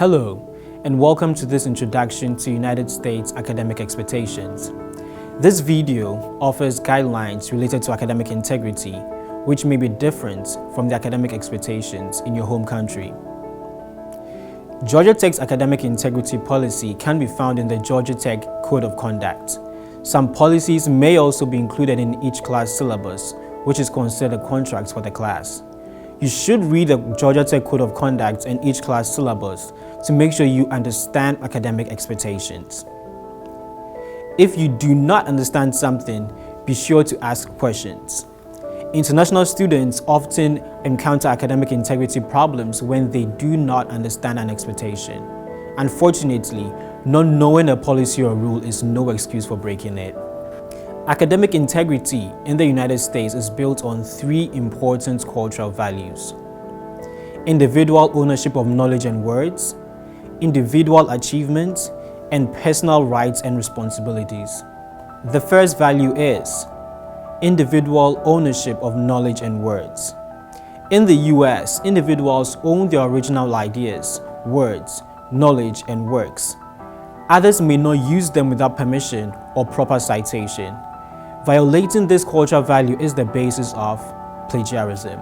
Hello, and welcome to this introduction to United States academic expectations. This video offers guidelines related to academic integrity, which may be different from the academic expectations in your home country. Georgia Tech's academic integrity policy can be found in the Georgia Tech Code of Conduct. Some policies may also be included in each class syllabus, which is considered a contract for the class. You should read the Georgia Tech Code of Conduct and each class syllabus to make sure you understand academic expectations. If you do not understand something, be sure to ask questions. International students often encounter academic integrity problems when they do not understand an expectation. Unfortunately, not knowing a policy or rule is no excuse for breaking it. Academic integrity in the United States is built on three important cultural values: individual ownership of knowledge and words, individual achievement, and personal rights and responsibilities. The first value is individual ownership of knowledge and words. In the US, individuals own their original ideas, words, knowledge, and works. Others may not use them without permission or proper citation. Violating this cultural value is the basis of plagiarism.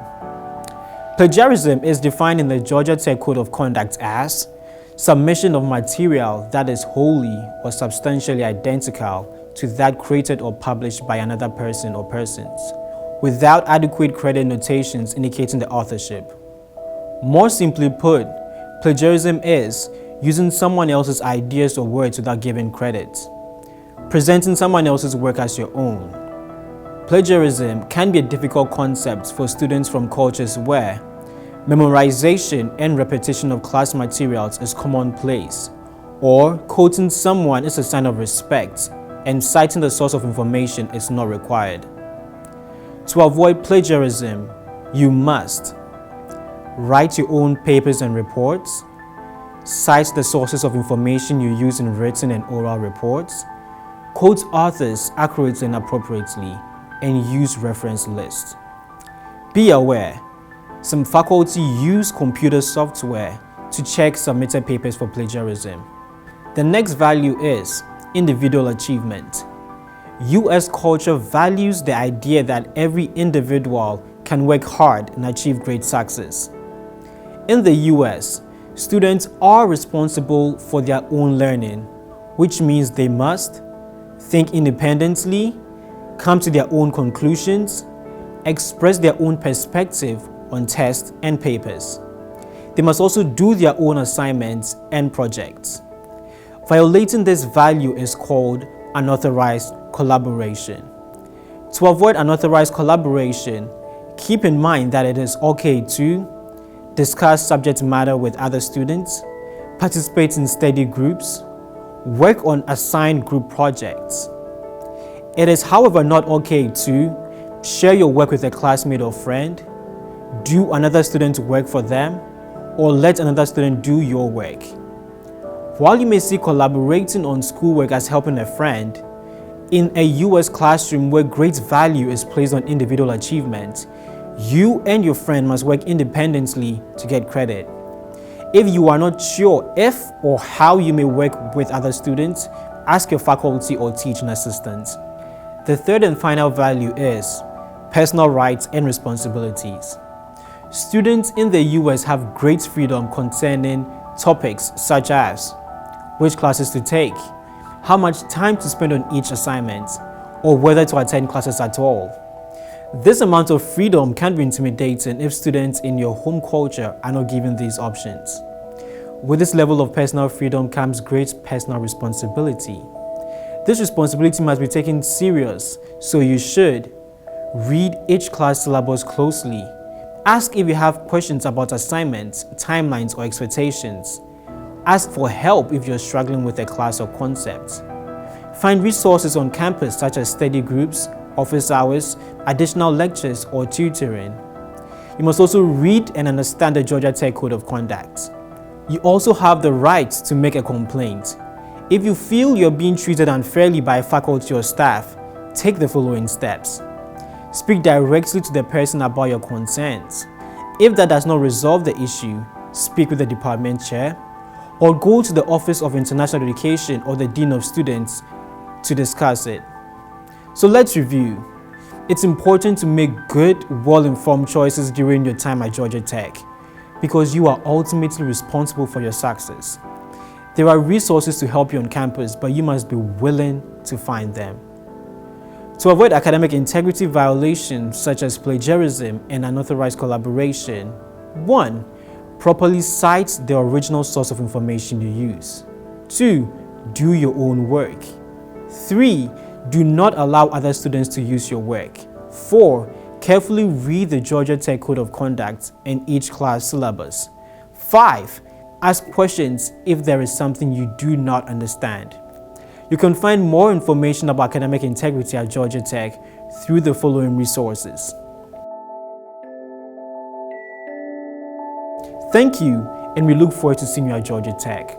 Plagiarism is defined in the Georgia Tech Code of Conduct as submission of material that is wholly or substantially identical to that created or published by another person or persons, without adequate credit notations indicating the authorship. More simply put, plagiarism is using someone else's ideas or words without giving credit, presenting someone else's work as your own. Plagiarism can be a difficult concept for students from cultures where memorization and repetition of class materials is commonplace, or quoting someone is a sign of respect and citing the source of information is not required. To avoid plagiarism, you must write your own papers and reports, cite the sources of information you use in written and oral reports, quote authors accurately and appropriately, and use reference lists. Be aware, some faculty use computer software to check submitted papers for plagiarism. The next value is individual achievement. US culture values the idea that every individual can work hard and achieve great success. In the US, students are responsible for their own learning, which means they must think independently, come to their own conclusions, express their own perspective on tests and papers. They must also do their own assignments and projects. Violating this value is called unauthorized collaboration. To avoid unauthorized collaboration, keep in mind that it is okay to discuss subject matter with other students, participate in study groups, work on assigned group projects. It is, however, not okay to share your work with a classmate or friend, do another student's work for them, or let another student do your work. While you may see collaborating on schoolwork as helping a friend, in a US classroom where great value is placed on individual achievement, you and your friend must work independently to get credit. If you are not sure if or how you may work with other students, ask your faculty or teaching assistant. The third and final value is personal rights and responsibilities. Students in the US have great freedom concerning topics such as which classes to take, how much time to spend on each assignment, or whether to attend classes at all. This amount of freedom can be intimidating if students in your home culture are not given these options. With this level of personal freedom comes great personal responsibility. This responsibility must be taken serious, so you should read each class syllabus closely. Ask if you have questions about assignments, timelines, or expectations. Ask for help if you're struggling with a class or concept. Find resources on campus such as study groups, office hours, additional lectures, or tutoring. You must also read and understand the Georgia Tech Code of Conduct. You also have the right to make a complaint. If you feel you're being treated unfairly by faculty or staff, take the following steps. Speak directly to the person about your concerns. If that does not resolve the issue, speak with the department chair or go to the Office of International Education or the Dean of Students to discuss it. So let's review. It's important to make good, well-informed choices during your time at Georgia Tech because you are ultimately responsible for your success. There are resources to help you on campus, but you must be willing to find them. To avoid academic integrity violations such as plagiarism and unauthorized collaboration, 1. Properly cite the original source of information you use. 2. Do your own work. 3. Do not allow other students to use your work. 4. Carefully read the Georgia Tech Code of Conduct and each class syllabus. 5. Ask questions if there is something you do not understand. You can find more information about academic integrity at Georgia Tech through the following resources. Thank you, and we look forward to seeing you at Georgia Tech.